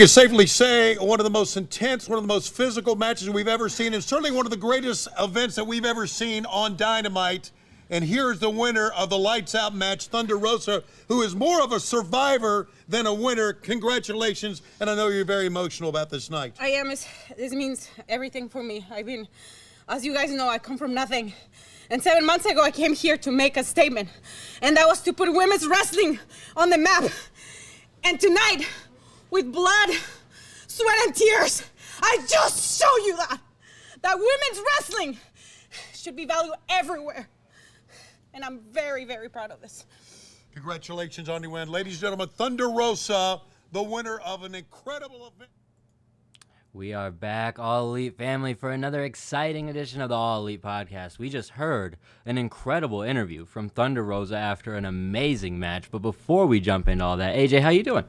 can safely say one of the most intense, one of the most physical matches we've ever seen, and certainly one of the greatest events that we've ever seen on Dynamite. And here's the winner of the Lights Out match, Thunder Rosa, who is more of a survivor than a winner. Congratulations, and I know you're very emotional about this night. I am. This means everything for me. As you guys know, I come from nothing. And 7 months ago, I came here to make a statement. And that was to put women's wrestling on the map. And tonight, with blood, sweat, and tears, I just show you that women's wrestling should be valued everywhere. And I'm very, very proud of this. Congratulations on your win. Ladies and gentlemen, Thunder Rosa, the winner of an incredible event. We are back, All Elite family, for another exciting edition of the All Elite podcast. We just heard an incredible interview from Thunder Rosa after an amazing match. But before we jump into all that, AJ, how you doing?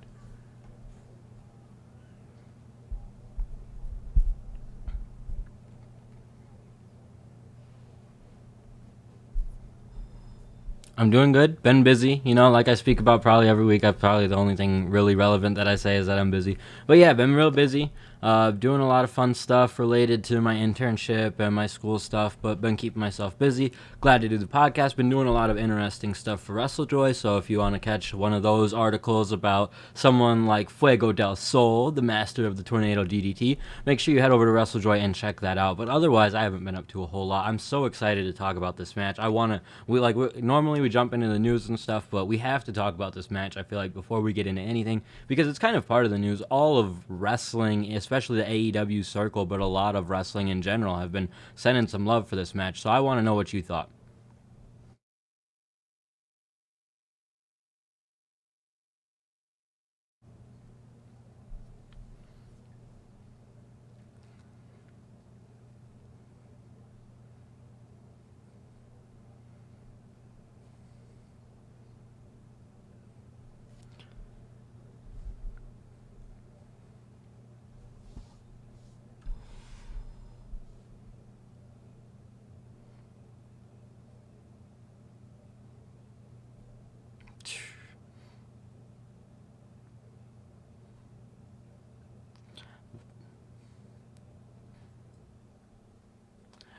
I'm doing good. Been busy. You know, like I speak about probably every week. Probably the only thing really relevant that I say is that I'm busy. But yeah, been real busy. Doing a lot of fun stuff related to my internship and my school stuff, but been keeping myself busy. Glad to do the podcast. Been doing a lot of interesting stuff for WrestleJoy, so if you want to catch one of those articles about someone like Fuego del Sol, the master of the Tornado DDT, make sure you head over to WrestleJoy and check that out. But otherwise, I haven't been up to a whole lot. I'm so excited to talk about this match. Normally we jump into the news and stuff, but we have to talk about this match, I feel like, before we get into anything, because it's kind of part of the news. All of wrestling, especially the AEW circle, but a lot of wrestling in general, have been sending some love for this match, so I want to know what you thought.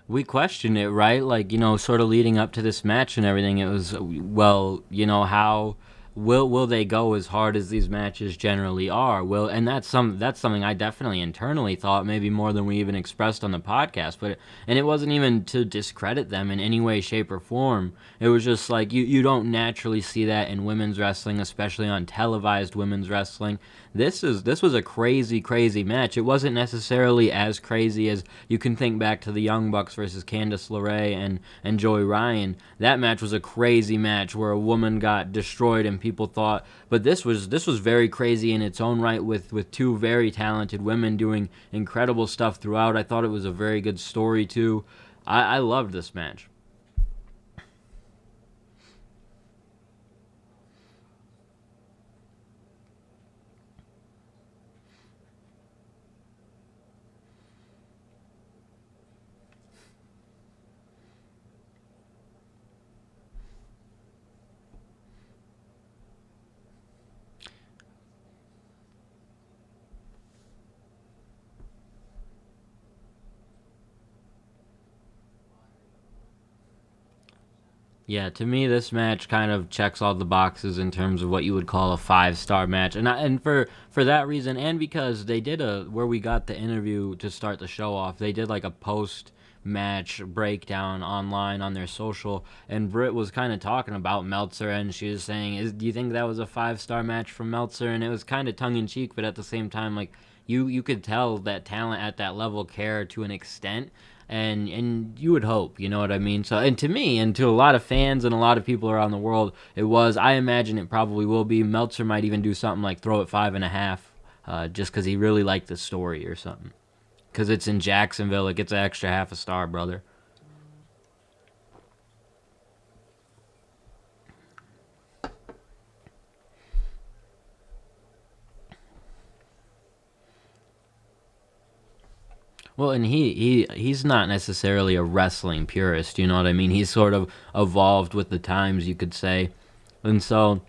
We questioned it, right? Like, you know, sort of leading up to this match and everything, it was, well, you know, how will they go as hard as these matches generally are? And that's something I definitely internally thought, maybe more than we even expressed on the podcast. And it wasn't even to discredit them in any way, shape, or form. It was just like you don't naturally see that in women's wrestling, especially on televised women's wrestling. This was a crazy match. It wasn't necessarily as crazy as you can think back to the Young Bucks versus Candice LeRae and Joey Ryan. That match was a crazy match where a woman got destroyed and people thought, but this was very crazy in its own right with two very talented women doing incredible stuff throughout. I thought it was a very good story too. I loved this match. Yeah, to me, this match kind of checks all the boxes in terms of what you would call a 5-star match, and for that reason, and because they did where we got the interview to start the show off, they did like a post-match breakdown online on their social, and Britt was kind of talking about Meltzer, and she was saying, "Do you think that was a 5-star match from Meltzer?" And it was kind of tongue in cheek, but at the same time, like you could tell that talent at that level care to an extent. And you would hope, you know what I mean? So, and to me, and to a lot of fans and a lot of people around the world, I imagine it probably will be. Meltzer might even do something like throw it 5.5, just because he really liked the story or something. Because it's in Jacksonville, it gets an extra half a star, brother. Well, and he's not necessarily a wrestling purist, you know what I mean? He's sort of evolved with the times, you could say. And so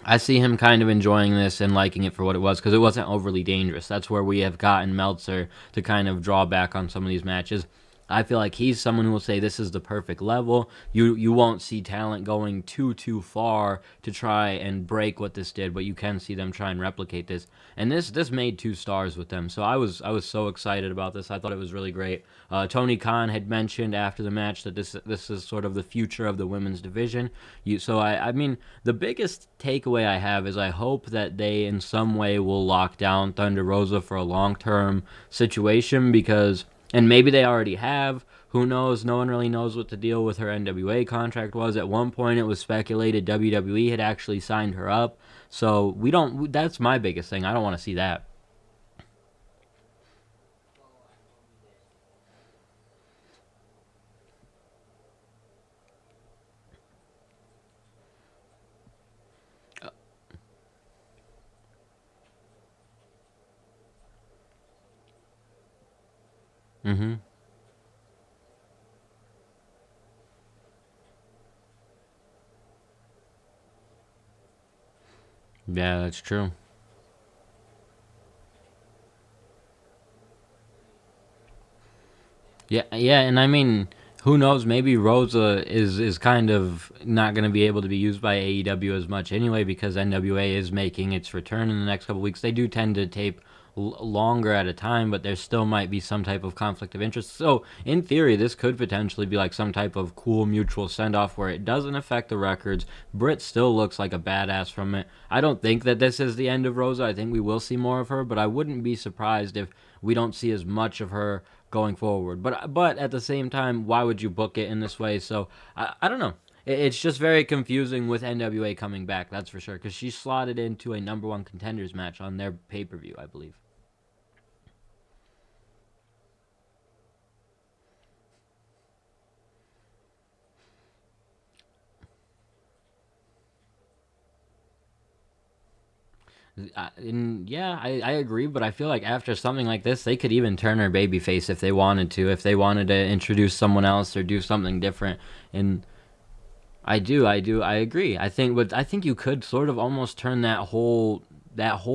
I see him kind of enjoying this and liking it for what it was because it wasn't overly dangerous. That's where we have gotten Meltzer to kind of draw back on some of these matches. I feel like he's someone who will say this is the perfect level. You won't see talent going too far to try and break what this did, but you can see them try and replicate this. And this made 2 stars with them, so I was so excited about this. I thought it was really great. Tony Khan had mentioned after the match that this is sort of the future of the women's division. I mean the biggest takeaway I have is I hope that they in some way will lock down Thunder Rosa for a long-term situation because. And maybe they already have. Who knows? No one really knows what the deal with her NWA contract was. At one point, it was speculated WWE had actually signed her up. So we don't. That's my biggest thing. I don't want to see that. Mm-hmm. Yeah, that's true. Yeah, and I mean, who knows? Maybe Rosa is kind of not going to be able to be used by AEW as much anyway because NWA is making its return in the next couple weeks. They do tend to tape longer at a time, but there still might be some type of conflict of interest. So, in theory, this could potentially be like some type of cool mutual send off where it doesn't affect the records. Britt still looks like a badass from it. I don't think that this is the end of Rosa. I think we will see more of her, but I wouldn't be surprised if we don't see as much of her going forward. But at the same time, why would you book it in this way? So I don't know. It's just very confusing with NWA coming back, that's for sure, because she slotted into a number one contenders match on their pay-per-view, I believe. And yeah, I agree, but I feel like after something like this, they could even turn her babyface if they wanted to, if they wanted to introduce someone else or do something different. And I agree. I think you could sort of almost turn that whole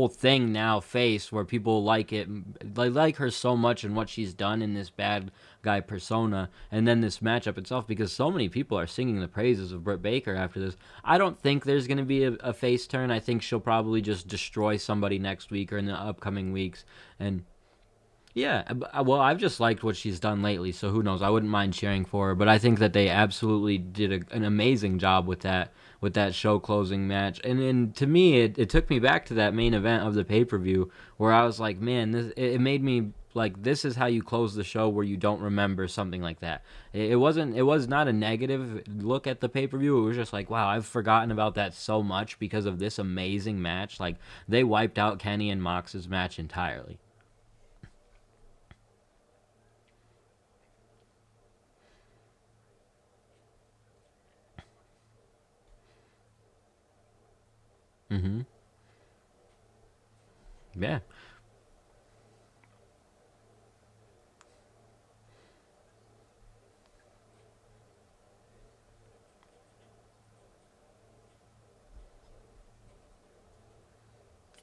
thing now face where people like it, like her so much and what she's done in this bad guy persona, and then this matchup itself because so many people are singing the praises of Britt Baker after this. I don't think there's going to be a face turn. I think she'll probably just destroy somebody next week or in the upcoming weeks, and yeah, well, I've just liked what she's done lately, so who knows? I wouldn't mind cheering for her, but I think that they absolutely did an amazing job with that show closing match. And to me, it took me back to that main event of the pay per view where I was like, man, it made me like this is how you close the show where you don't remember something like that. It was not a negative look at the pay per view. It was just like, wow, I've forgotten about that so much because of this amazing match. Like they wiped out Kenny and Mox's match entirely. Mm-hmm. Yeah.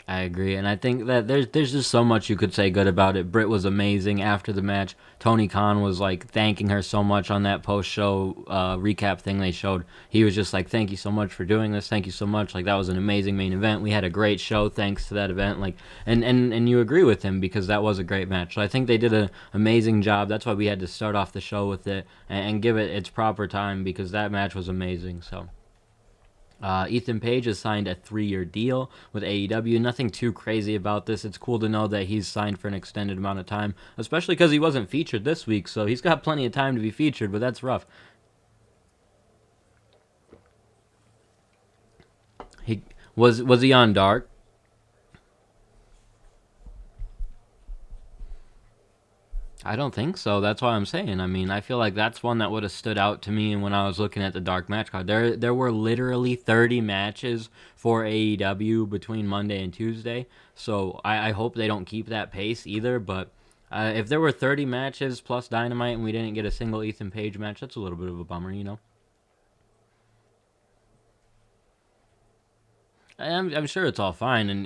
I agree, and I think that there's just so much you could say good about it. Britt was amazing after the match. Tony Khan was like thanking her so much on that post show recap thing they showed. He was just like, "Thank you so much for doing this. Thank you so much. Like that was an amazing main event. We had a great show thanks to that event." Like, and you agree with him because that was a great match. So I think they did an amazing job. That's why we had to start off the show with it and give it its proper time because that match was amazing. So. Ethan Page has signed a 3-year deal with AEW. Nothing too crazy about this. It's cool to know that he's signed for an extended amount of time, especially because he wasn't featured this week, so he's got plenty of time to be featured, but that's rough. He was he on Dark? I don't think so. That's why I'm saying. I mean, I feel like that's one that would have stood out to me when I was looking at the dark match card. There were literally 30 matches for AEW between Monday and Tuesday. So I hope they don't keep that pace either. But if there were 30 matches plus Dynamite and we didn't get a single Ethan Page match, that's a little bit of a bummer, you know? I'm sure it's all fine, and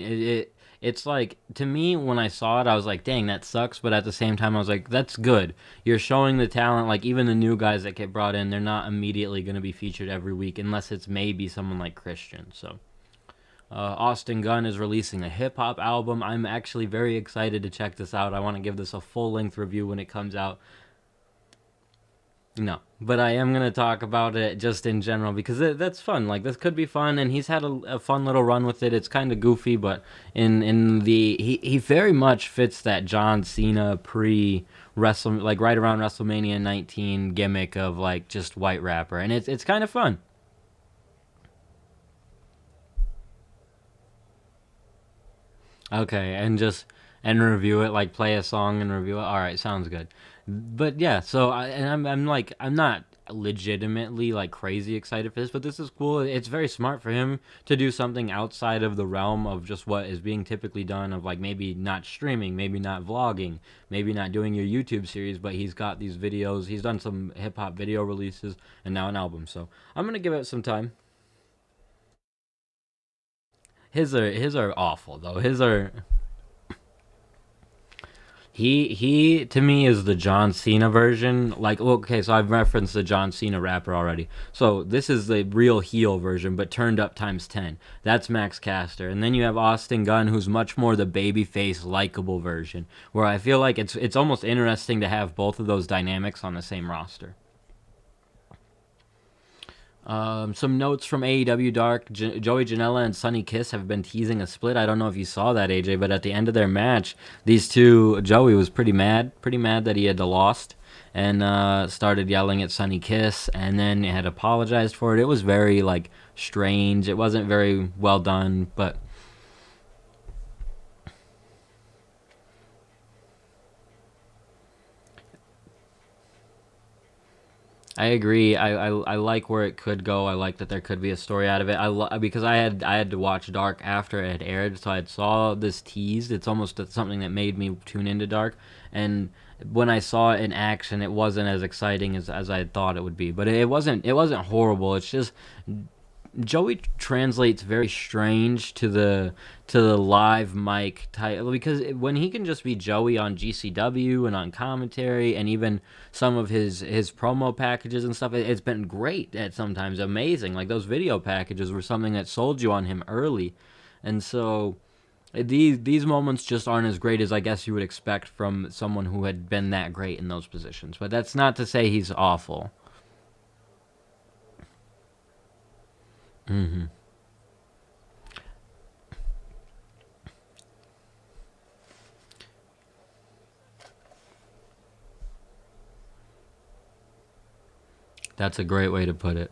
it's like, to me, when I saw it, I was like, dang, that sucks. But at the same time, I was like, that's good. You're showing the talent. Like, even the new guys that get brought in, they're not immediately going to be featured every week unless it's maybe someone like Christian. So, Austin Gunn is releasing a hip hop album. I'm actually very excited to check this out. I want to give this a full length review when it comes out. No, but I am going to talk about it just in general because that's fun. Like, this could be fun, and he's had a fun little run with it. It's kind of goofy, but he very much fits that John Cena pre-wrestle, like right around WrestleMania 19 gimmick of like just white rapper, and it's kind of fun. Okay, and review it, like play a song and review it. All right, sounds good. But yeah, so I'm like, I'm not legitimately like crazy excited for this, but this is cool. It's very smart for him to do something outside of the realm of just what is being typically done, of like maybe not streaming, maybe not vlogging, maybe not doing your YouTube series, but he's got these videos. He's done some hip hop video releases and now an album. So I'm gonna give it some time. His are awful though. His are he to me is the John Cena version. Like, okay, so I've referenced the John Cena rapper already. So this is the real heel version, but turned up times 10. That's Max Caster, and then you have Austin Gunn, who's much more the babyface, likable version. Where I feel like it's almost interesting to have both of those dynamics on the same roster. Some notes from AEW Dark. Joey Janela and Sonny Kiss have been teasing a split. I don't know if you saw that, AJ, but at the end of their match, these two, Joey was pretty mad that he had lost, and started yelling at Sonny Kiss, and then had apologized for it. It was very like strange. It wasn't very well done, but I agree. I like where it could go. I like that there could be a story out of it. Because I had to watch Dark after it had aired, so I saw this teased. It's almost something that made me tune into Dark. And when I saw it in action, it wasn't as exciting as I thought it would be. But it wasn't horrible. It's just Joey translates very strange to the live mic title, because when he can just be Joey on GCW and on commentary and even some of his promo packages and stuff, it's been great at sometimes, amazing. Like those video packages were something that sold you on him early, and so these moments just aren't as great as I guess you would expect from someone who had been that great in those positions. But that's not to say he's awful. Hmm. That's a great way to put it.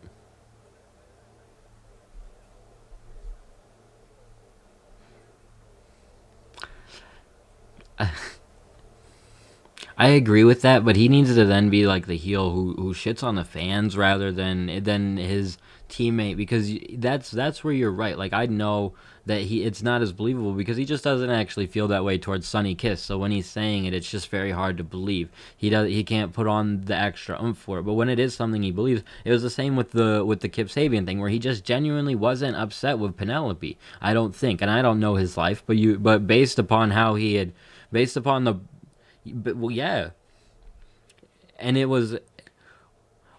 I agree with that, but he needs to then be like the heel who shits on the fans rather than his teammate, because that's where you're right. Like, I know that it's not as believable because he just doesn't actually feel that way towards Sonny Kiss. So when he's saying it, it's just very hard to believe. He can't put on the extra oomph for it. But when it is something he believes, it was the same with the Kip Sabian thing, where he just genuinely wasn't upset with Penelope. I don't think, and I don't know his life, but based upon how he had, based upon the, but, well, yeah, and it was,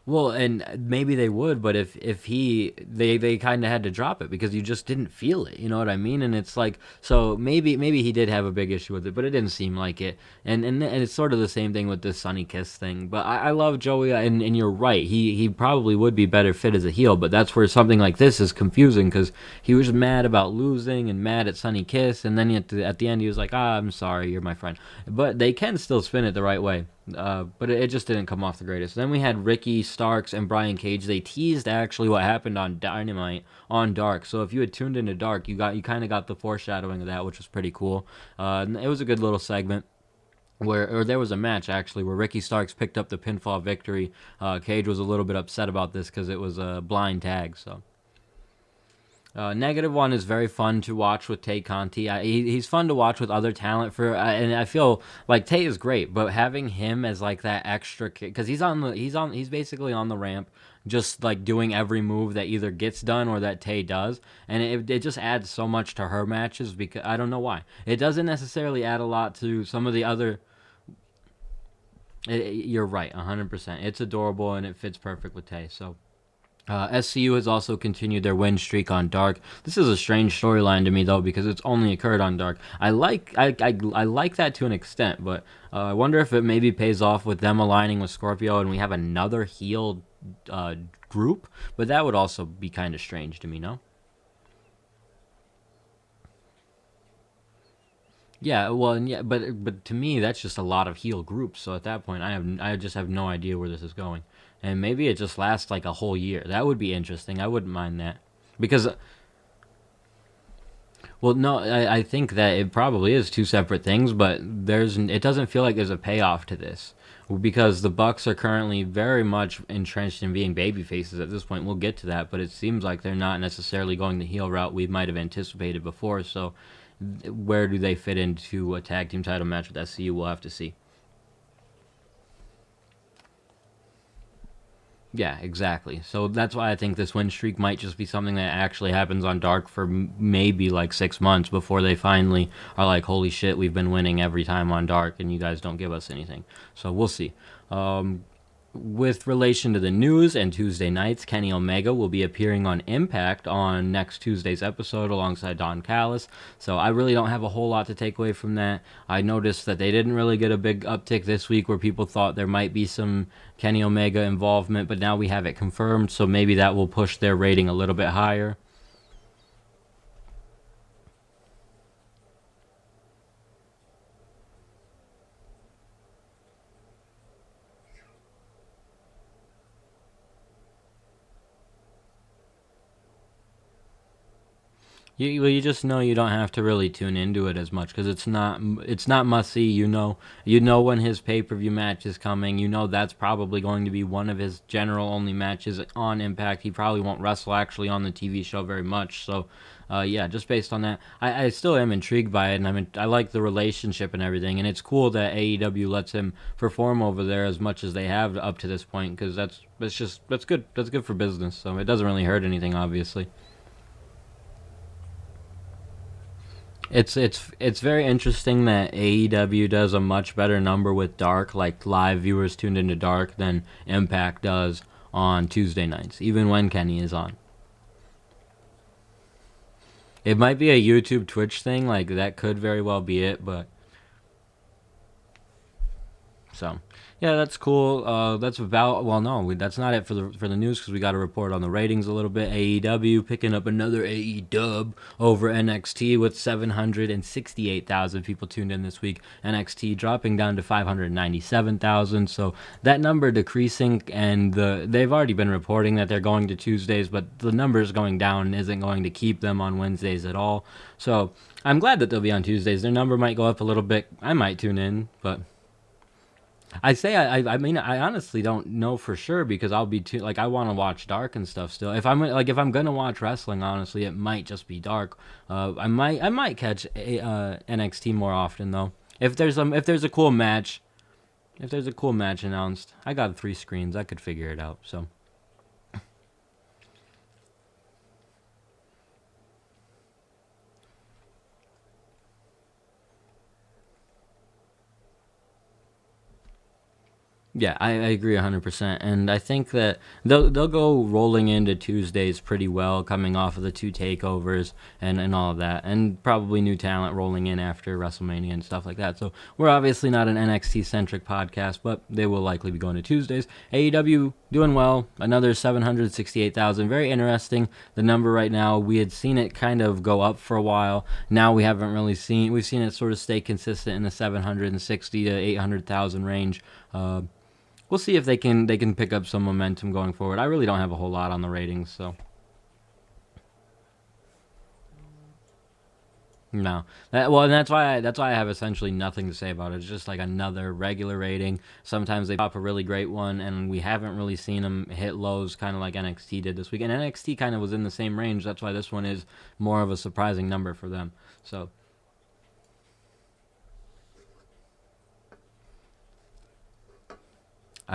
well, and maybe they would, but if they kind of had to drop it because you just didn't feel it, you know what I mean? And it's like, so maybe he did have a big issue with it, but it didn't seem like it. And it's sort of the same thing with this Sonny Kiss thing. But I love Joey, and you're right, he probably would be better fit as a heel, but that's where something like this is confusing, because he was mad about losing and mad at Sonny Kiss, and then at the end he was like, I'm sorry, you're my friend. But they can still spin it the right way. But it just didn't come off the greatest. Then we had Ricky Starks and Brian Cage. They teased actually what happened on Dynamite on Dark. So if you had tuned into Dark, you kind of got the foreshadowing of that, which was pretty cool. It was a good little segment. Or there was a match actually where Ricky Starks picked up the pinfall victory. Cage was a little bit upset about this because it was a blind tag. So Negative one is very fun to watch with Tay Conti. He's fun to watch with other talent and I feel like Tay is great, but having him as like that extra because he's basically on the ramp, just like doing every move that either gets done or that Tay does, and it just adds so much to her matches because I don't know why. It doesn't necessarily add a lot to some of the other. You're right, 100%. It's adorable and it fits perfect with Tay. So. SCU has also continued their win streak on Dark. This is a strange storyline to me though because it's only occurred on Dark. I like that to an extent, but I wonder if it maybe pays off with them aligning with Scorpio and we have another heel group. But that would also be kind of strange to me, no? Yeah, well, and yeah, but to me that's just a lot of heel groups. So at that point, I just have no idea where this is going, and maybe it just lasts like a whole year. That would be interesting. I wouldn't mind that, because, well, no, I think that it probably is two separate things, but it doesn't feel like there's a payoff to this, because the Bucks are currently very much entrenched in being baby faces at this point. We'll get to that, but it seems like they're not necessarily going the heel route we might have anticipated before. So where do they fit into a tag team title match with SCU? We'll have to see. Yeah, exactly. So that's why I think this win streak might just be something that actually happens on Dark for maybe like 6 months before they finally are like, holy shit, we've been winning every time on Dark and you guys don't give us anything. So we'll see. With relation to the news and Tuesday nights, Kenny Omega will be appearing on Impact on next Tuesday's episode alongside Don Callis. So I really don't have a whole lot to take away from that. I noticed that they didn't really get a big uptick this week where people thought there might be some Kenny Omega involvement, but now we have it confirmed, so maybe that will push their rating a little bit higher. You just know you don't have to really tune into it as much because it's not must see. You know when his pay-per-view match is coming. You know that's probably going to be one of his general only matches on Impact. He probably won't wrestle actually on the TV show very much. So yeah, just based on that, I still am intrigued by it, and I like the relationship and everything, and it's cool that AEW lets him perform over there as much as they have up to this point because that's good. That's good for business. So it doesn't really hurt anything, obviously. It's very interesting that AEW does a much better number with Dark, like live viewers tuned into Dark, than Impact does on Tuesday nights, even when Kenny is on. It might be a YouTube Twitch thing, like that could very well be it, but so yeah, that's cool. That's about that's not it for the news because we got to report on the ratings a little bit. AEW picking up another AE dub over NXT with 768,000 people tuned in this week. NXT dropping down to 597,000. So that number decreasing, and they've already been reporting that they're going to Tuesdays, but the numbers going down isn't going to keep them on Wednesdays at all. So I'm glad that they'll be on Tuesdays. Their number might go up a little bit. I might tune in, but I mean I honestly don't know for sure because I'll be too like I want to watch Dark and stuff still. If I'm gonna watch wrestling, honestly, it might just be Dark. I might catch NXT more often though. If there's a cool match, announced, I got 3 screens. I could figure it out. So. Yeah, I agree 100%, and I think that they'll go rolling into Tuesdays pretty well, coming off of the 2 takeovers and all of that, and probably new talent rolling in after WrestleMania and stuff like that. So we're obviously not an NXT centric podcast, but they will likely be going to Tuesdays. AEW doing well, another 768,000, very interesting. The number right now, we had seen it kind of go up for a while. Now we've seen it sort of stay consistent in the 760 to 800,000 range. We'll see if they can pick up some momentum going forward. I really don't have a whole lot on the ratings, so. No. And that's why I have essentially nothing to say about it. It's just like another regular rating. Sometimes they pop a really great one, and we haven't really seen them hit lows, kind of like NXT did this week. And NXT kind of was in the same range. That's why this one is more of a surprising number for them. So.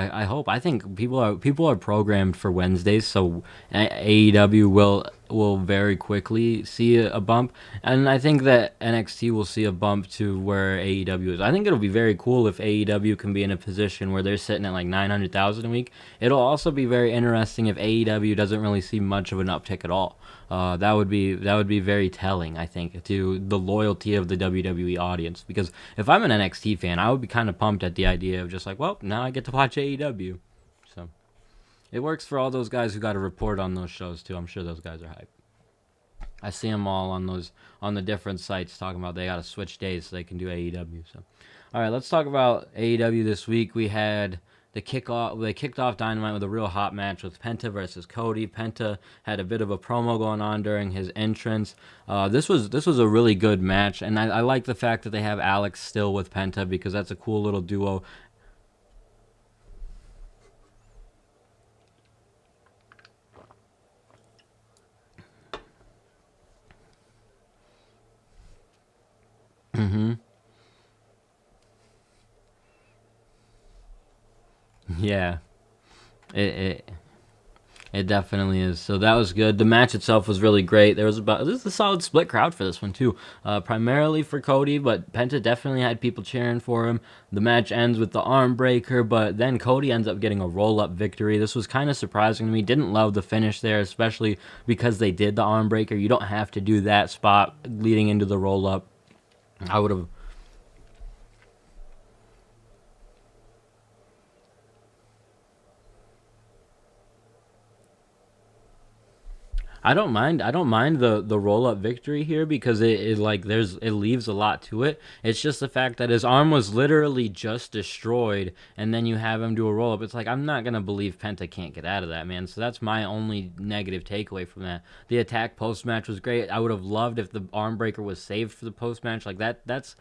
I hope. I think people are programmed for Wednesdays, so AEW will very quickly see a bump, and I think that NXT will see a bump to where AEW is. I think it'll be very cool if AEW can be in a position where they're sitting at like 900,000 a week. It'll also be very interesting if AEW doesn't really see much of an uptick at all. That would be very telling, I think, to the loyalty of the WWE audience. Because if I'm an NXT fan, I would be kind of pumped at the idea of just like, well, now I get to watch AEW. So it works for all those guys who got to report on those shows too. I'm sure those guys are hyped. I see them all on the different sites talking about they got to switch days so they can do AEW. So, all right, let's talk about AEW this week. We had the kickoff. They kicked off Dynamite with a real hot match with Penta versus Cody. Penta had a bit of a promo going on during his entrance. This was a really good match, and I like the fact that they have Alex still with Penta because that's a cool little duo. Yeah, it it definitely is. So that was good. The match itself was really great. This is a solid split crowd for this one too. Primarily for Cody, but Penta definitely had people cheering for him. The match ends with the arm breaker, but then Cody ends up getting a roll up victory. This was kind of surprising to me. Didn't love the finish there, especially because they did the arm breaker. You don't have to do that spot leading into the roll up. I would have. I don't mind the roll up victory here because it leaves a lot to it. It's just the fact that his arm was literally just destroyed, and then you have him do a roll up. It's like I'm not gonna believe Penta can't get out of that, man. So that's my only negative takeaway from that. The attack post match was great. I would have loved if the arm breaker was saved for the post match like that. That's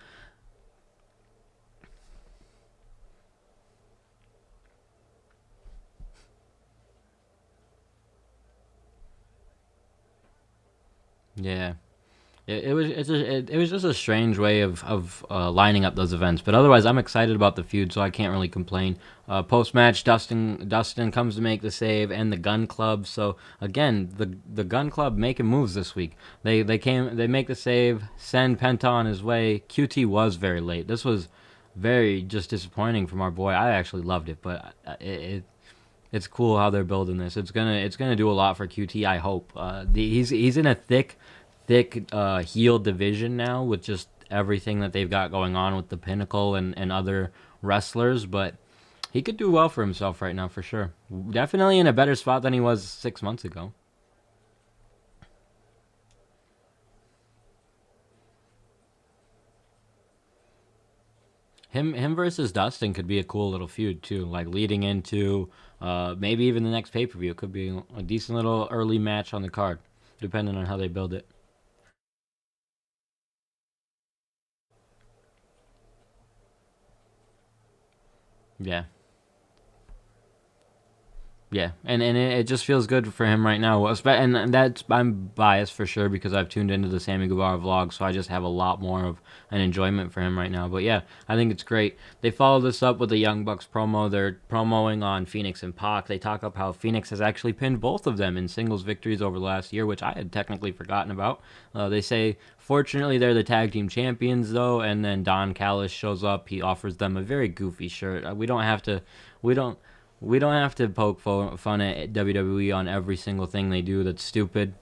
yeah. It was just a strange way of lining up those events, but otherwise I'm excited about the feud, so I can't really complain. Post match, Dustin comes to make the save, and the Gun Club. So again, the Gun Club making moves this week. They make the save, send Penta on his way. QT was very late. This was very just disappointing from our boy. I actually loved it, but it's cool how they're building this. It's gonna do a lot for QT. I hope. He's in a thick heel division now with just everything that they've got going on with the Pinnacle and other wrestlers, but he could do well for himself right now for sure. Definitely in a better spot than he was 6 months ago. Him versus Dustin could be a cool little feud too, like leading into maybe even the next pay-per-view. It could be a decent little early match on the card, depending on how they build it. Yeah. Yeah, and it just feels good for him right now. And that's I'm biased for sure because I've tuned into the Sammy Guevara vlog, so I just have a lot more of an enjoyment for him right now. But yeah, I think it's great. They follow this up with the Young Bucks promo. They're promoing on Phoenix and Pac. They talk up how Phoenix has actually pinned both of them in singles victories over the last year, which I had technically forgotten about. They say, fortunately, they're the tag team champions though. And then Don Callis shows up. He offers them a very goofy shirt. We don't. We don't have to poke fun at WWE on every single thing they do that's stupid.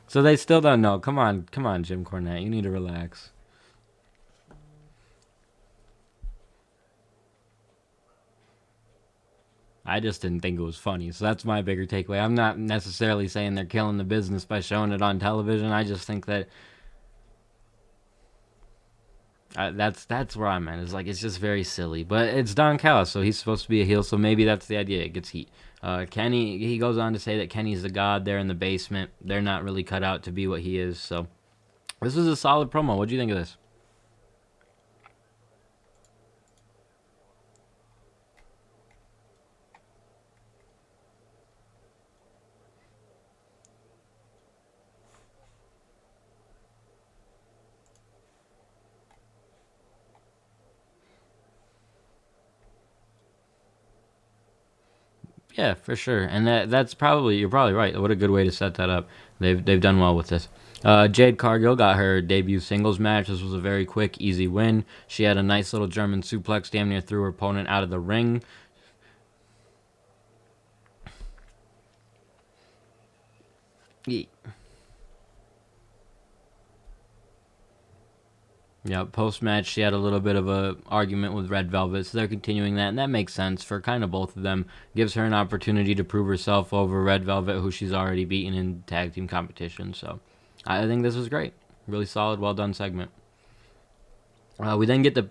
So they still don't know. Come on, Jim Cornette. You need to relax. I just didn't think it was funny. So that's my bigger takeaway. I'm not necessarily saying they're killing the business by showing it on television. I just think that That's where I'm at. It's like it's just very silly, but it's Don Callis, so he's supposed to be a heel, so maybe that's the idea. It gets heat. Kenny, he goes on to say that Kenny's the god there in the basement. They're not really cut out to be what he is. So this was a solid promo. What do you think of this? Yeah, for sure, and that's probably you're probably right. What a good way to set that up. They've done well with this. Jade Cargill got her debut singles match. This was a very quick, easy win. She had a nice little German suplex, damn near threw her opponent out of the ring. Yeah, post match she had a little bit of a argument with Red Velvet, so they're continuing that, and that makes sense for kind of both of them. Gives her an opportunity to prove herself over Red Velvet, who she's already beaten in tag team competition. So, I think this was great, really solid, well done segment. We then get the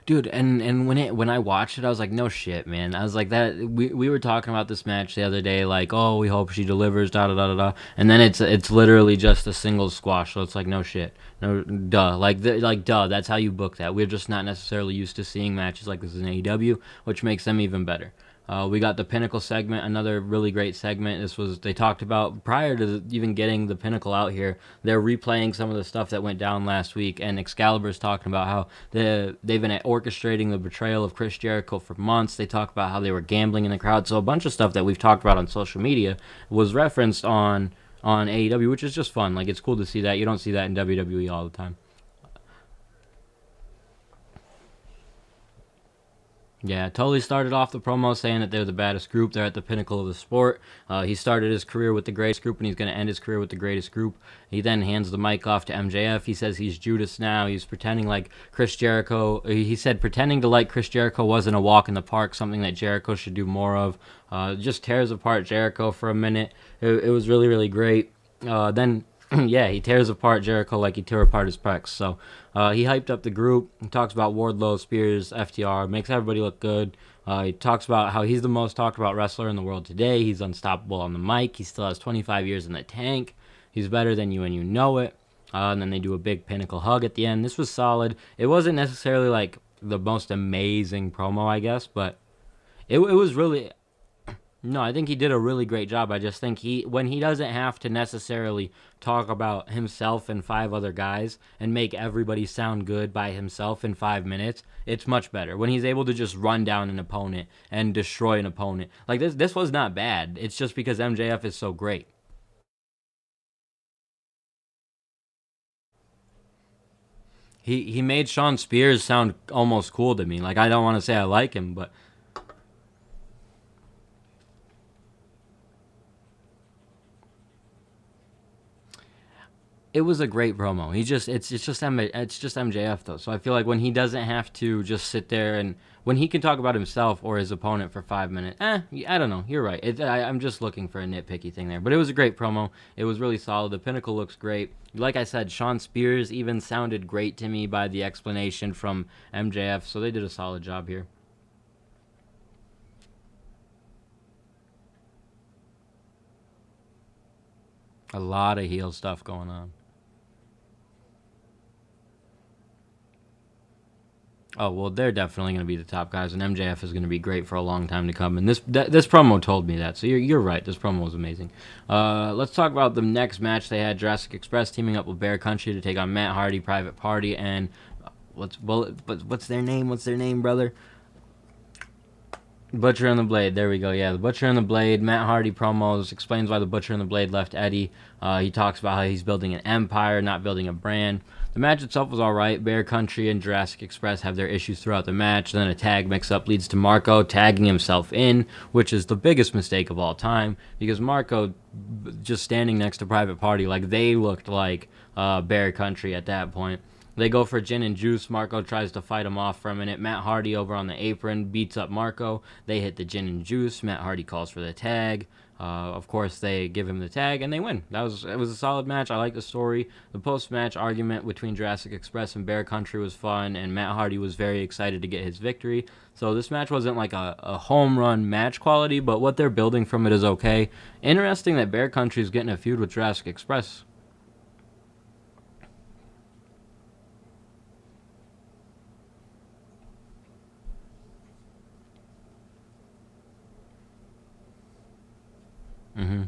dude, and when I watched it, I was like, no shit, man. I was like that. We were talking about this match the other day, like, oh, we hope she delivers, da da da da da, and then it's literally just a single squash. So it's like, no shit, no duh, like duh. That's how you book that. We're just not necessarily used to seeing matches like this in AEW, which makes them even better. We got the Pinnacle segment, another really great segment. This was they talked about prior to even getting the Pinnacle out here. They're replaying some of the stuff that went down last week, and Excalibur's talking about how they've been orchestrating the betrayal of Chris Jericho for months. They talk about how they were gambling in the crowd. So a bunch of stuff that we've talked about on social media was referenced on AEW, which is just fun. Like it's cool to see that. You don't see that in WWE all the time. Yeah, totally started off the promo saying that they're the baddest group. They're at the pinnacle of the sport. He started his career with the greatest group, and he's going to end his career with the greatest group. He then hands the mic off to MJF. He says he's Judas now. He's pretending like Chris Jericho. He said pretending to like Chris Jericho wasn't a walk in the park, something that Jericho should do more of. Just tears apart Jericho for a minute. It was really, really great. Then yeah, he tears apart Jericho like he tore apart his pecs. So he hyped up the group. He talks about Wardlow, Spears, FTR, makes everybody look good. He talks about how he's the most talked about wrestler in the world today. He's unstoppable on the mic. He still has 25 years in the tank. He's better than you and you know it. And then they do a big Pinnacle hug at the end. This was solid. It wasn't necessarily like the most amazing promo, I guess, but it was really... No, I think he did a really great job. I just think when he doesn't have to necessarily talk about himself and 5 other guys and make everybody sound good by himself in 5 minutes, it's much better. When he's able to just run down an opponent and destroy an opponent. Like this was not bad. It's just because MJF is so great. He made Shawn Spears sound almost cool to me. Like I don't want to say I like him, but it was a great promo. It's just MJF though. So I feel like when he doesn't have to just sit there and when he can talk about himself or his opponent for 5 minutes, I don't know. You're right. I'm just looking for a nitpicky thing there. But it was a great promo. It was really solid. The Pinnacle looks great. Like I said, Shawn Spears even sounded great to me by the explanation from MJF. So they did a solid job here. A lot of heel stuff going on. Oh, well, they're definitely going to be the top guys, and MJF is going to be great for a long time to come. And this promo told me that, so you're right. This promo was amazing. Let's talk about the next match they had. Jurassic Express teaming up with Bear Country to take on Matt Hardy, Private Party, and what's their name? What's their name, brother? Butcher and the Blade. There we go. Yeah, the Butcher and the Blade. Matt Hardy promos explains why the Butcher and the Blade left Eddie. He talks about how he's building an empire, not building a brand. The match itself was alright. Bear Country and Jurassic Express have their issues throughout the match. Then a tag mix-up leads to Marco tagging himself in, which is the biggest mistake of all time, because Marco just standing next to Private Party, like they looked like Bear Country at that point. They go for gin and juice. Marco tries to fight him off for a minute. Matt Hardy over on the apron beats up Marco. They hit the gin and juice. Matt Hardy calls for the tag. Of course, they give him the tag and they win. It was a solid match. I like the story. The post match argument between Jurassic Express and Bear Country was fun, and Matt Hardy was very excited to get his victory. So this match wasn't like a home run match quality, but what they're building from it is okay. Interesting that Bear Country is getting a feud with Jurassic Express. Mm-hmm.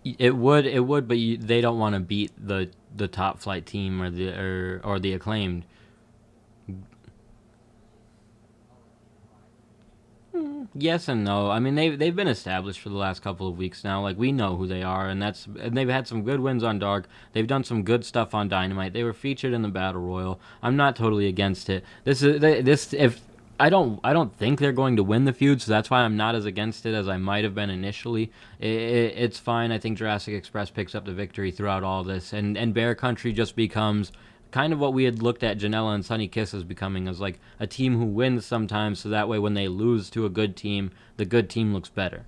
It would, but they don't want to beat the top flight team or the acclaimed. Yes and no. I mean, they've been established for the last couple of weeks now. Like we know who they are, and they've had some good wins on Dark. They've done some good stuff on Dynamite. They were featured in the Battle Royal. I'm not totally against it. This if I don't think they're going to win the feud, so that's why I'm not as against it as I might have been initially. It's fine. I think Jurassic Express picks up the victory throughout all this, and Bear Country just becomes kind of what we had looked at Janela and Sunny Kiss as becoming, as like a team who wins sometimes, so that way when they lose to a good team, the good team looks better.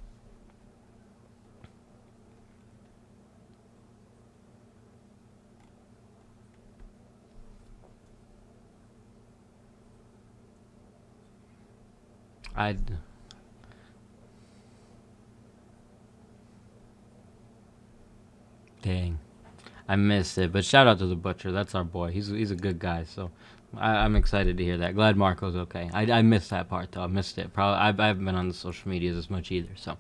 I Dang, I missed it, but shout out to the Butcher. That's our boy. He's a good guy, so I'm excited to hear that. Glad Marco's okay. I missed that part though. I missed it. Probably I haven't been on the social medias as much either. So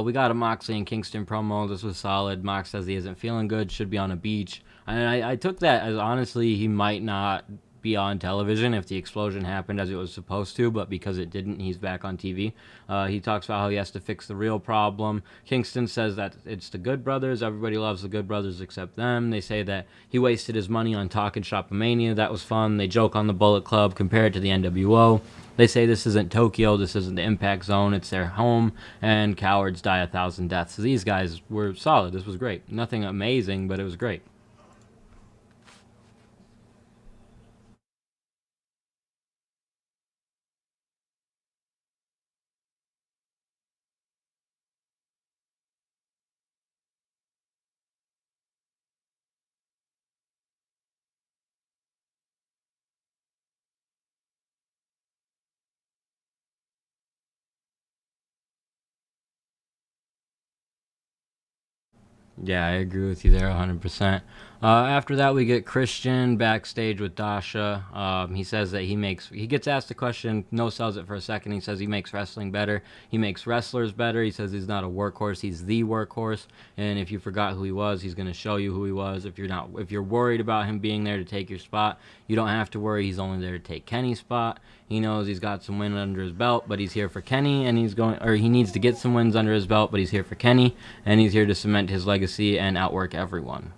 we got a Moxie and Kingston promo. This was solid. Mox says he isn't feeling good. Should be on a beach. And I took that as honestly he might not be on television if the explosion happened as it was supposed to, but because it didn't, he's back on TV. He talks about how he has to fix the real problem. Kingston says that it's the Good Brothers. Everybody loves the Good Brothers except them. They say that he wasted his money on talking Shopomania. That was fun. They joke on the Bullet Club, compare it to the NWO. They say this isn't Tokyo, this isn't the Impact Zone, it's their home, and cowards die 1,000 deaths. So these guys were solid. This was great. Nothing amazing, but it was great. Yeah, I agree with you there 100%. After that, we get Christian backstage with Dasha. He says that he gets asked a question, no sells it for a second. He says he makes wrestling better. He makes wrestlers better. He says he's not a workhorse, he's the workhorse. And if you forgot who he was, he's going to show you who he was. If you're worried about him being there to take your spot, you don't have to worry. He's only there to take Kenny's spot. He knows he's got some wins under his belt, but he's here for Kenny, and he needs to get some wins under his belt, but he's here for Kenny, and he's here to cement his legacy and outwork everyone.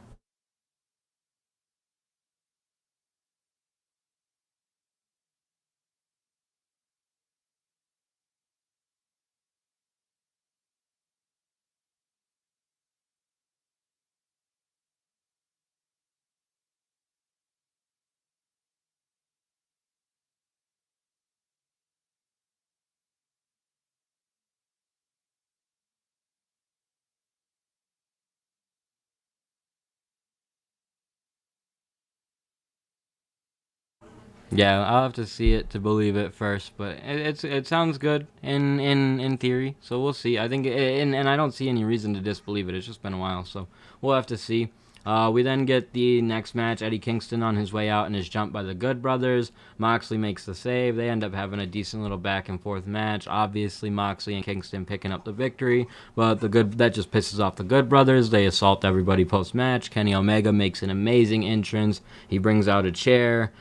Yeah, I'll have to see it to believe it first, but it sounds good in theory. So we'll see. I think and I don't see any reason to disbelieve it. It's just been a while, so we'll have to see. We then get the next match. Eddie Kingston on his way out and is jumped by the Good Brothers. Moxley makes the save. They end up having a decent little back and forth match. Obviously, Moxley and Kingston picking up the victory, but that just pisses off the Good Brothers. They assault everybody post match. Kenny Omega makes an amazing entrance. He brings out a chair.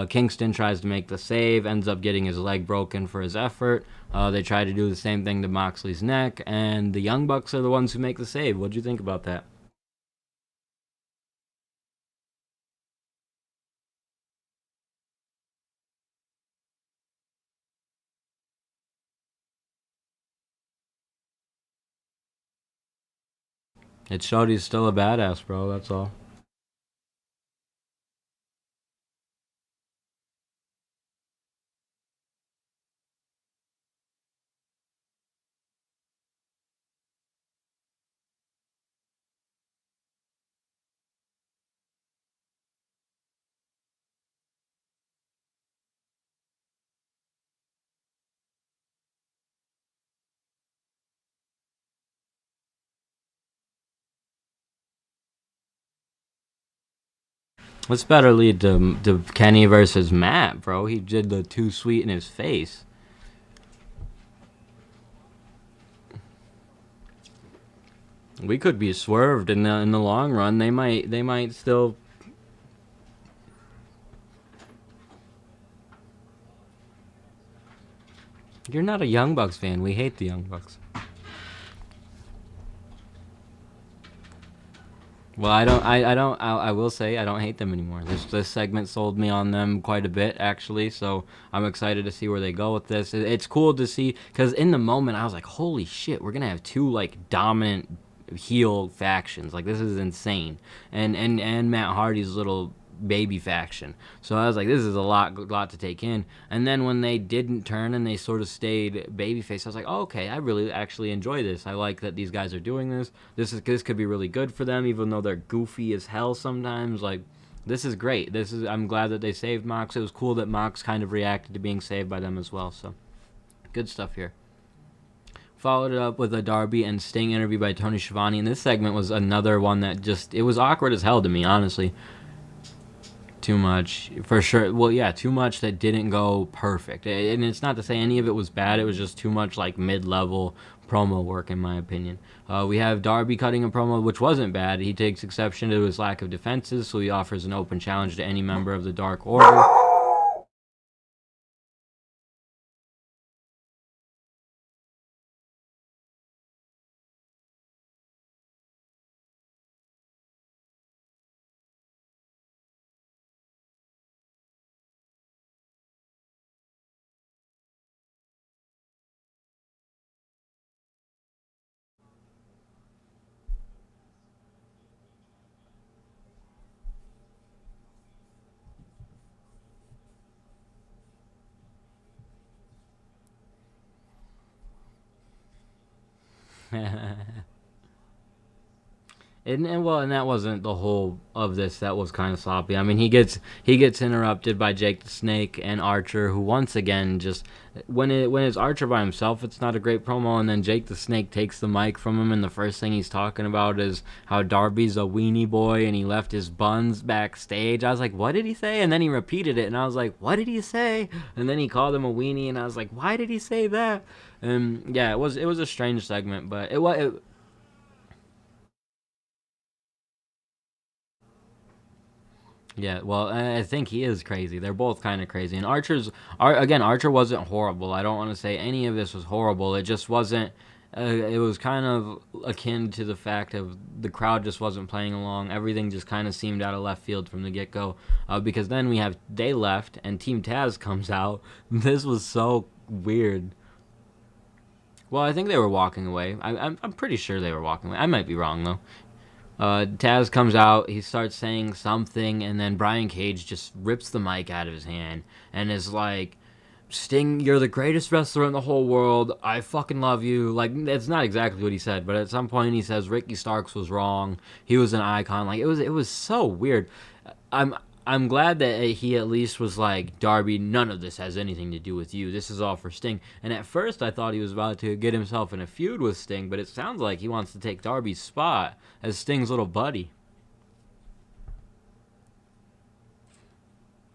Kingston tries to make the save, ends up getting his leg broken for his effort. They try to do the same thing to Moxley's neck, and the Young Bucks are the ones who make the save. What'd you think about that? It showed he's still a badass, bro. That's all. This better lead to Kenny versus Matt, bro. He did the too sweet in his face. We could be swerved in the long run. They might still. You're not a Young Bucks fan. We hate the Young Bucks. Well, I will say I don't hate them anymore. This segment sold me on them quite a bit, actually. So I'm excited to see where they go with this. It's cool to see, because in the moment I was like, holy shit, we're gonna have two like dominant heel factions. Like, this is insane. And Matt Hardy's little baby faction. So I was like, this is a lot to take in. And then when they didn't turn and they sort of stayed babyface, I was like, oh, okay, I really actually enjoy this. I like that these guys are doing this. This could be really good for them, even though they're goofy as hell sometimes. Like, this is great. I'm glad that they saved Mox. It was cool that Mox kind of reacted to being saved by them as well. So good stuff here. Followed it up with a Darby and Sting interview by Tony Schiavone, and this segment was another one that it was awkward as hell to me, honestly. Too much, for sure. Well, yeah, too much that didn't go perfect. And it's not to say any of it was bad. It was just too much, like, mid-level promo work, in my opinion. We have Darby cutting a promo, which wasn't bad. He takes exception to his lack of defenses, so he offers an open challenge to any member of the Dark Order. And that wasn't the whole of this. That was kind of sloppy. I mean, he gets interrupted by Jake the Snake and Archer, who once again just when it's Archer by himself, it's not a great promo. And then Jake the Snake takes the mic from him, and the first thing he's talking about is how Darby's a weenie boy and he left his buns backstage. I was like, what did he say? And then he repeated it, and I was like, what did he say? And then he called him a weenie, and I was like, why did he say that? And yeah, it was a strange segment, but it yeah, well, I think he is crazy. They're both kind of crazy. And Archer wasn't horrible. I don't want to say any of this was horrible. It just wasn't. It was kind of akin to the fact of the crowd just wasn't playing along. Everything just kind of seemed out of left field from the get-go. Because then they left and Team Taz comes out. This was so weird. Well, I think they were walking away. I'm pretty sure they were walking away. I might be wrong, though. Taz comes out, he starts saying something, and then Brian Cage just rips the mic out of his hand and is like, Sting, you're the greatest wrestler in the whole world. I fucking love you. Like, it's not exactly what he said, but at some point he says Ricky Starks was wrong. He was an icon. Like, it was so weird. I'm glad that he at least was like, Darby, none of this has anything to do with you. This is all for Sting. And at first I thought he was about to get himself in a feud with Sting, but it sounds like he wants to take Darby's spot as Sting's little buddy.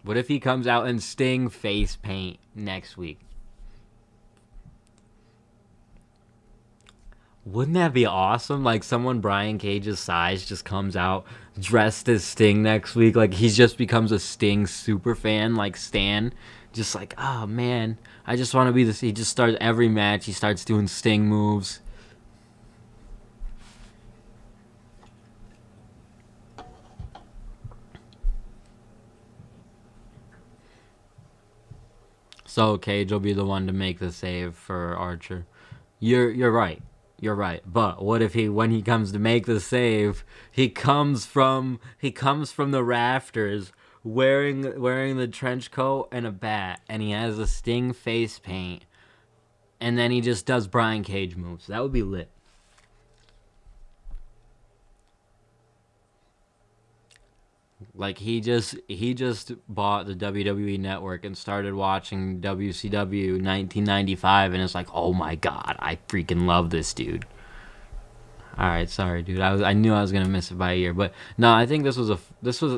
What if he comes out in Sting face paint next week? Wouldn't that be awesome? Like, someone Brian Cage's size just comes out dressed as Sting next week. Like, he just becomes a Sting super fan, like Stan. Just like, oh man, I just want to be this. He just starts every match. He starts doing Sting moves. So Cage will be the one to make the save for Archer. You're right. You're right. But what if when he comes to make the save, he comes from the rafters wearing the trench coat and a bat, and he has a Sting face paint, and then he just does Brian Cage moves. That would be lit. Like, he just bought the WWE Network and started watching WCW 1995, and it's like, oh my god, I freaking love this dude. All right, sorry, dude. I knew I was gonna miss it by a year, but no, I think this was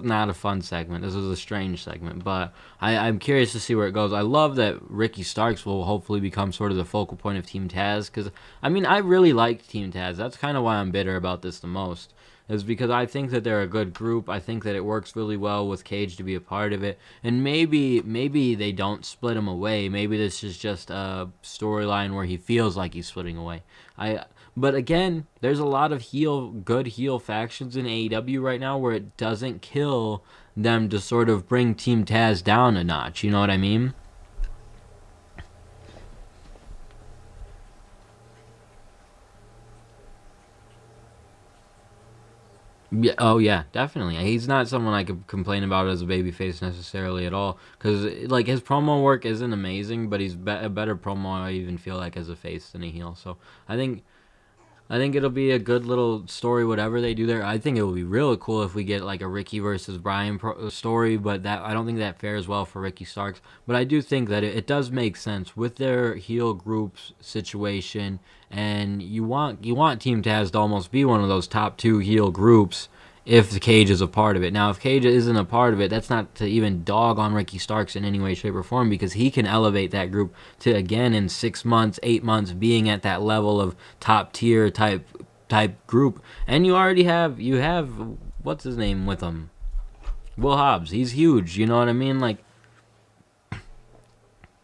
not a fun segment. This was a strange segment, but I'm curious to see where it goes. I love that Ricky Starks will hopefully become sort of the focal point of Team Taz, because I mean I really liked Team Taz. That's kind of why I'm bitter about this the most, is because I think that they're a good group. I think that it works really well with Cage to be a part of it, and maybe they don't split him away. Maybe this is just a storyline where he feels like he's splitting away. But again, there's a lot of good heel factions in AEW right now where it doesn't kill them to sort of bring Team Taz down a notch. You know what I mean? Yeah, oh yeah, definitely. He's not someone I could complain about as a babyface necessarily at all, because like his promo work isn't amazing, but he's a better promo I even feel like as a face than a heel. So I think I think it'll be a good little story, whatever they do there. I think it will be really cool if we get like a Ricky versus Brian story, but that I don't think that fares well for Ricky Starks. But I do think that it does make sense with their heel groups situation, and you want Team Taz to almost be one of those top two heel groups if the Cage is a part of it. Now, if Cage isn't a part of it, that's not to even dog on Ricky Starks in any way, shape, or form, because he can elevate that group to, again, in 6 months, 8 months, being at that level of top tier type group. And you have what's his name with him, Will Hobbs. He's huge. You know what I mean? Like,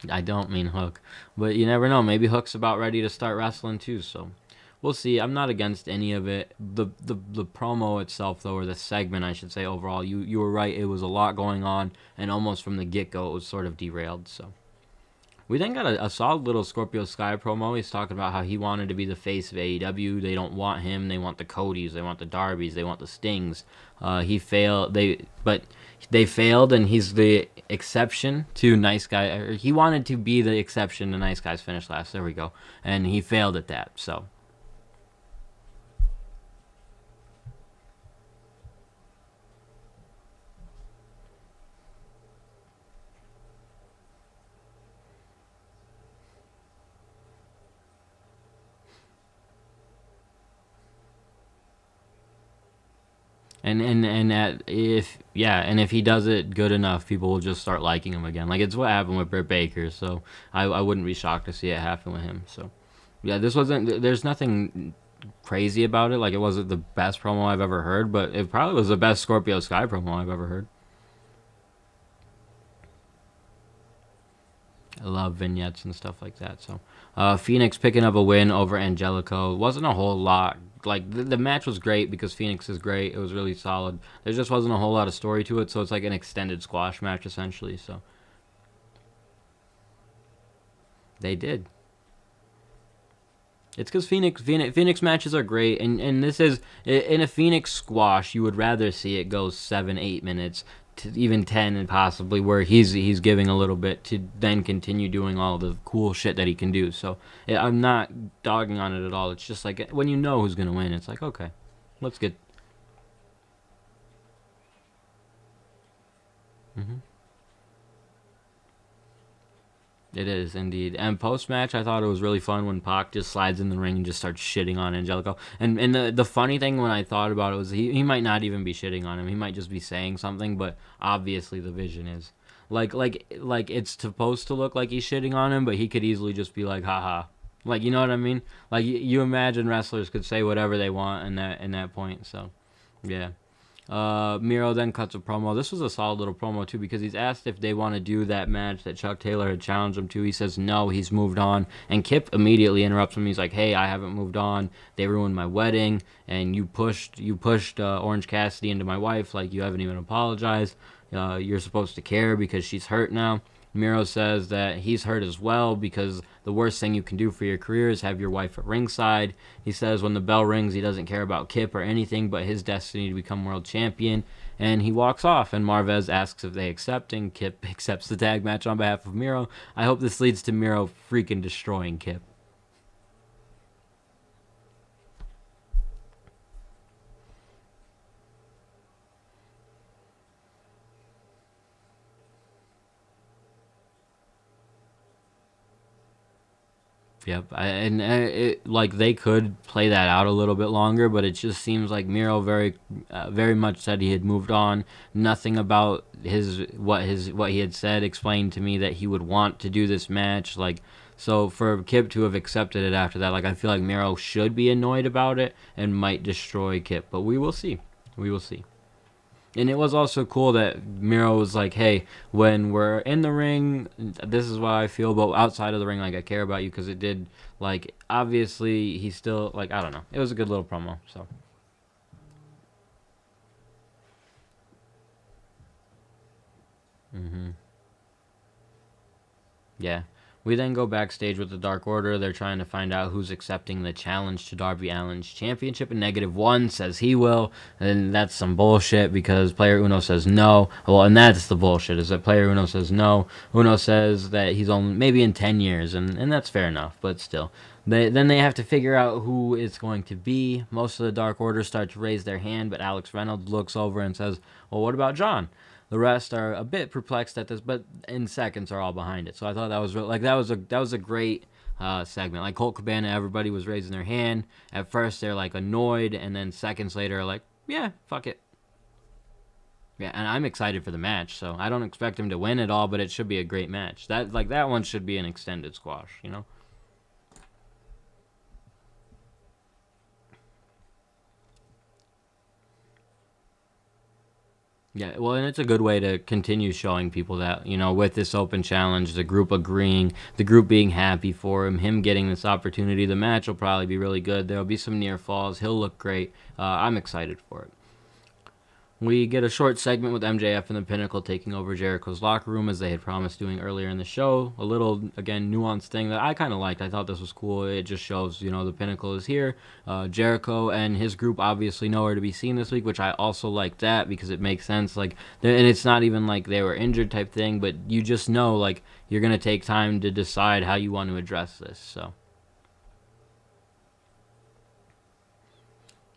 I don't mean Hook, but you never know. Maybe Hook's about ready to start wrestling too. So we'll see. I'm not against any of it. The promo itself, though, or the segment, I should say, overall, you were right. It was a lot going on, and almost from the get go, it was sort of derailed. So we then got a solid little Scorpio Sky promo. He's talking about how he wanted to be the face of AEW. They don't want him. They want the Codys. They want the Darbys. They want the Stings. He failed. They failed, and he's the exception to Nice Guy. Or he wanted to be the exception to Nice Guys finish last. There we go. And he failed at that. So. And if he does it good enough, people will just start liking him again. Like it's what happened with Britt Baker, so I wouldn't be shocked to see it happen with him. So yeah, there's nothing crazy about it. Like it wasn't the best promo I've ever heard, but it probably was the best Scorpio Sky promo I've ever heard. I love vignettes and stuff like that. So, Phoenix picking up a win over Angelico. Wasn't a whole lot. Like, the match was great because Phoenix is great. It was really solid. There just wasn't a whole lot of story to it, so it's like an extended squash match, essentially. So, they did. It's because Phoenix matches are great, and this is in a Phoenix squash. You would rather see it go 7-8 minutes, to even 10, and possibly where he's giving a little bit to then continue doing all the cool shit that he can do. So yeah, I'm not dogging on it at all. It's just like when you know who's gonna win, it's like okay, let's get. Mm-hmm. It is indeed. And post match, I thought it was really fun when Pac just slides in the ring and just starts shitting on Angelico. And the funny thing when I thought about it was he might not even be shitting on him. He might just be saying something, but obviously the vision is like it's supposed to look like he's shitting on him, but he could easily just be like, haha. Like, you know what I mean? Like you imagine wrestlers could say whatever they want in that point. So yeah. Miro then cuts a promo. This was a solid little promo too because he's asked if they want to do that match that Chuck Taylor had challenged him to. He says no, he's moved on. And Kip immediately interrupts him. He's like, "Hey, I haven't moved on. They ruined my wedding, and you pushed Orange Cassidy into my wife. Like you haven't even apologized. You're supposed to care because she's hurt now." Miro says that he's hurt as well because the worst thing you can do for your career is have your wife at ringside. He says when the bell rings, he doesn't care about Kip or anything but his destiny to become world champion. And he walks off, and Marvez asks if they accept, and Kip accepts the tag match on behalf of Miro. I hope this leads to Miro freaking destroying Kip. Yep, like they could play that out a little bit longer, but it just seems like Miro very much said he had moved on. Nothing about what he had said explained to me that he would want to do this match. Like, so for Kip to have accepted it after that, like I feel like Miro should be annoyed about it and might destroy Kip, but we will see. We will see. And it was also cool that Miro was like, hey, when we're in the ring, this is what I feel, but outside of the ring, like, I care about you, because it did, like, obviously, he's still, like, I don't know. It was a good little promo, so. Yeah. We then go backstage with the Dark Order. They're trying to find out who's accepting the challenge to Darby Allin's championship, and -1 says he will, and that's some bullshit because Player Uno says no. Well, and that's the bullshit, is that Player Uno says no. Uno says that he's only maybe in 10 years, and that's fair enough, but still. Then they have to figure out who it's going to be. Most of the Dark Order start to raise their hand, but Alex Reynolds looks over and says, well, what about John? The rest are a bit perplexed at this, but in seconds are all behind it. So I thought that was that was a great segment. Like Colt Cabana, everybody was raising their hand. At first they're like annoyed, and then seconds later are like, yeah, fuck it. Yeah, and I'm excited for the match. So I don't expect him to win it all, but it should be a great match. That one should be an extended squash, you know. Yeah, well, and it's a good way to continue showing people that, you know, with this open challenge, the group agreeing, the group being happy for him getting this opportunity, the match will probably be really good. There'll be some near falls. He'll look great. I'm excited for it. We get a short segment with MJF and the Pinnacle taking over Jericho's locker room as they had promised doing earlier in the show. A little, again, nuanced thing that I kind of liked. I thought this was cool. It just shows, you know, the Pinnacle is here. Jericho and his group obviously nowhere to be seen this week, which I also like that because it makes sense. Like, and it's not even like they were injured type thing, but you just know, like, you're going to take time to decide how you want to address this, so.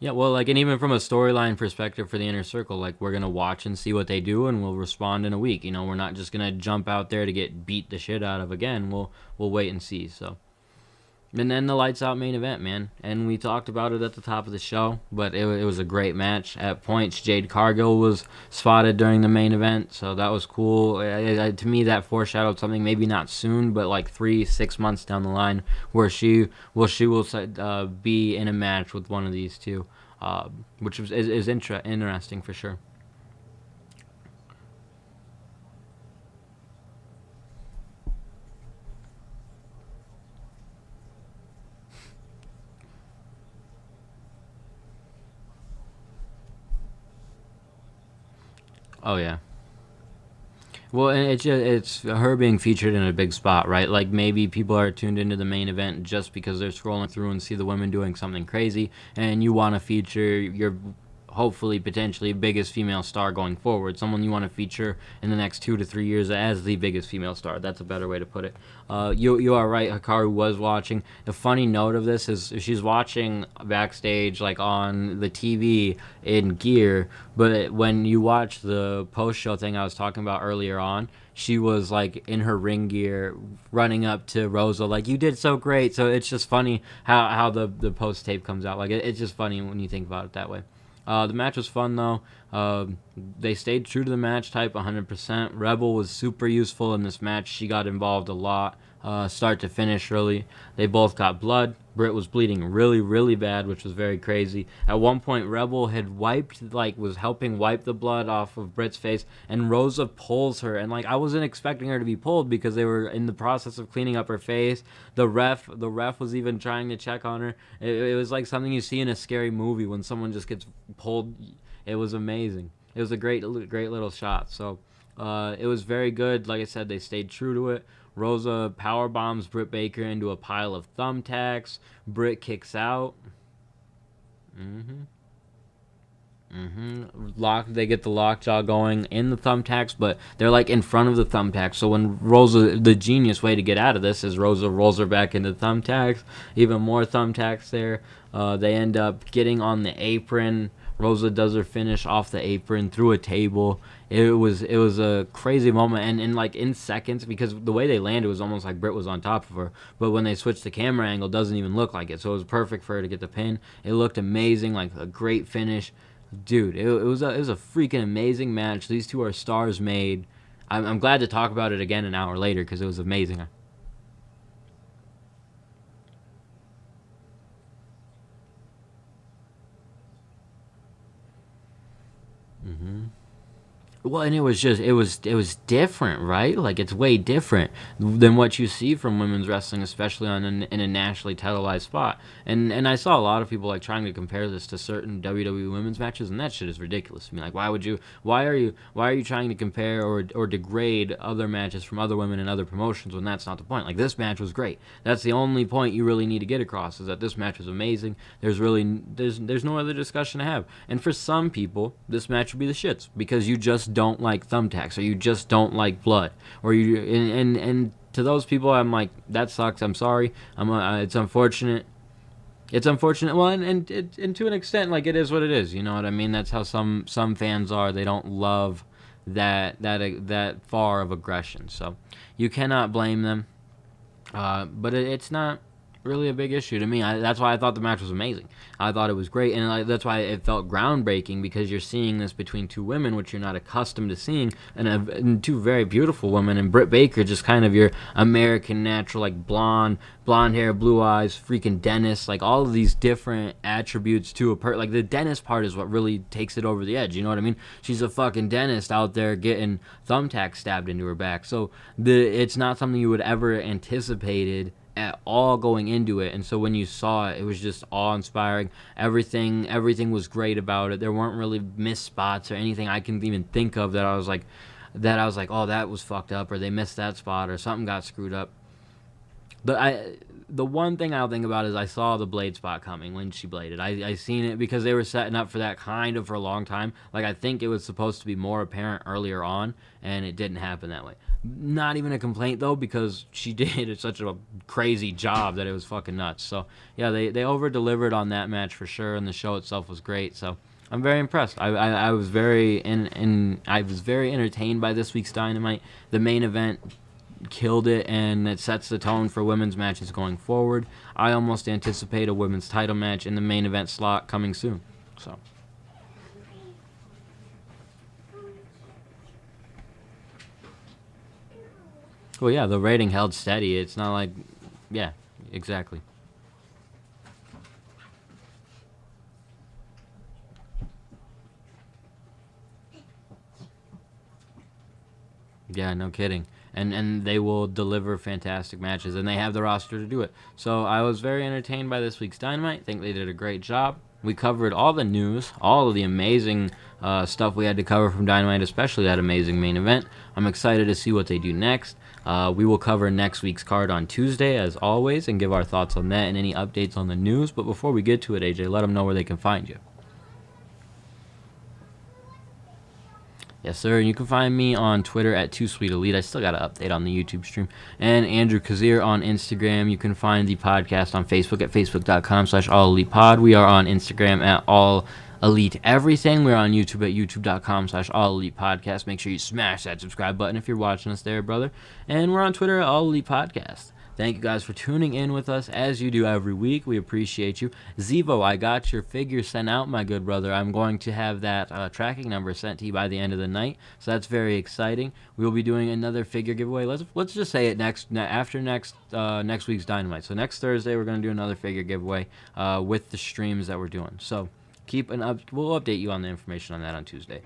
Yeah, well, like, and even from a storyline perspective for the Inner Circle, like, we're going to watch and see what they do, and we'll respond in a week. You know, we're not just going to jump out there to get beat the shit out of again. We'll wait and see, so. And then the lights out main event, man. And we talked about it at the top of the show, but it was a great match. At points, Jade Cargill was spotted during the main event, so that was cool. To me, that foreshadowed something, maybe not soon, but like 3-6 months down the line, where she will be in a match with one of these two, which is interesting for sure. Oh yeah. Well, and it's her being featured in a big spot, right? Like maybe people are tuned into the main event just because they're scrolling through and see the women doing something crazy, and you want to feature your hopefully potentially biggest female star going forward, someone you want to feature in the next 2 to 3 years as the biggest female star. That's a better way to put it. You are right. Hikaru was watching. The funny note of this is she's watching backstage, like on the TV in gear, but when you watch the post-show thing I was talking about earlier on, she was like in her ring gear running up to Rosa like, you did so great. So it's just funny how the post tape comes out. Like it's just funny when you think about it that way. The match was fun, though. They stayed true to the match type 100%. Rebel was super useful in this match. She got involved a lot, start to finish, really. They both got blood. Britt was bleeding really, really bad, which was very crazy. At one point, Rebel had was helping wipe the blood off of Britt's face, and Rosa pulls her. And, I wasn't expecting her to be pulled because they were in the process of cleaning up her face. The ref was even trying to check on her. It was like something you see in a scary movie when someone just gets pulled. It was amazing. It was a great little shot. So it was very good. Like I said, they stayed true to it. Rosa power bombs Britt Baker into a pile of thumbtacks. Britt kicks out. They get the lockjaw going in the thumbtacks, but they're in front of the thumbtacks. So when Rosa, the genius way to get out of this is Rosa rolls her back into the thumbtacks. Even more thumbtacks there. They end up getting on the apron. Rosa does her finish off the apron through a table. It was a crazy moment, and like in seconds, because the way they landed was almost like Britt was on top of her. But when they switched the camera angle, it doesn't even look like it. So it was perfect for her to get the pin. It looked amazing, like a great finish, dude. It was a freaking amazing match. These two are stars made. I'm glad to talk about it again an hour later because it was amazing. Well, and it was different, right? Like, it's way different than what you see from women's wrestling, especially in a nationally televised spot. And I saw a lot of people like trying to compare this to certain WWE women's matches, and that shit is ridiculous to me. Like, why are you trying to compare or degrade other matches from other women in other promotions when that's not the point? Like, this match was great. That's the only point you really need to get across, is that this match was amazing. There's no other discussion to have. And for some people, this match would be the shits because you just don't like thumbtacks, or you just don't like blood, or you and to those people, I'm like, that sucks. I'm sorry. It's unfortunate. It's unfortunate. Well, and to an extent, like, it is what it is. You know what I mean? That's how some fans are. They don't love that far of aggression. So you cannot blame them. But it's not really a big issue to me. That's why I thought the match was amazing. I thought it was great, and that's why it felt groundbreaking, because you're seeing this between two women, which you're not accustomed to seeing, and two very beautiful women. And Britt Baker, just kind of your American natural, like blonde hair, blue eyes, freaking dentist, like all of these different attributes to a like the dentist part is what really takes it over the edge. You know what I mean? She's a fucking dentist out there getting thumbtacks stabbed into her back. So it's not something you would ever anticipated at all going into it, and so when you saw it, it was just awe-inspiring. Everything was great about it. There weren't really missed spots or anything I can even think of that I was like, oh, that was fucked up, or they missed that spot, or something got screwed up. But the one thing I'll think about is I saw the blade spot coming when she bladed. I seen it because they were setting up for that kind of for a long time. Like, I think it was supposed to be more apparent earlier on, and it didn't happen that way. Not even a complaint, though, because she did such a crazy job that it was fucking nuts. So, yeah, they over-delivered on that match for sure, and the show itself was great. So, I'm very impressed. I was very I was very entertained by this week's Dynamite. The main event killed it, and it sets the tone for women's matches going forward. I almost anticipate a women's title match in the main event slot coming soon. So. Well, yeah, the rating held steady. It's not like, yeah, exactly. Yeah, no kidding. And they will deliver fantastic matches, and they have the roster to do it. So I was very entertained by this week's Dynamite. I think they did a great job. We covered all the news, all of the amazing stuff we had to cover from Dynamite, especially that amazing main event. I'm excited to see what they do next. We will cover next week's card on Tuesday, as always, and give our thoughts on that and any updates on the news. But before we get to it, AJ, let them know where they can find you. Yes, sir. You can find me on Twitter at TooSweetElite. I still got to update on the YouTube stream. And Andrew Kazir on Instagram. You can find the podcast on Facebook at facebook.com/AllElitePod. We are on Instagram at AllEliteEverything. We're on YouTube at youtube.com/AllElitePodcast. Make sure you smash that subscribe button if you're watching us there, brother. And we're on Twitter at AllElitePodcast. Thank you guys for tuning in with us as you do every week. We appreciate you. Zevo, I got your figure sent out, my good brother. I'm going to have that tracking number sent to you by the end of the night, so that's very exciting. We will be doing another figure giveaway. Let's just say it after next week's Dynamite. So next Thursday we're going to do another figure giveaway with the streams that we're doing. So we'll update you on the information on that on Tuesday.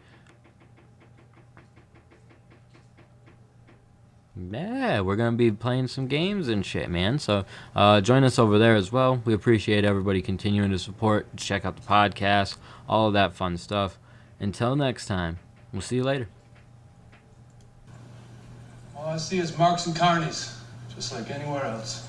Yeah, we're going to be playing some games and shit, man. So join us over there as well. We appreciate everybody continuing to support. Check out the podcast, all of that fun stuff. Until next time, we'll see you later. All I see is marks and carnies, just like anywhere else.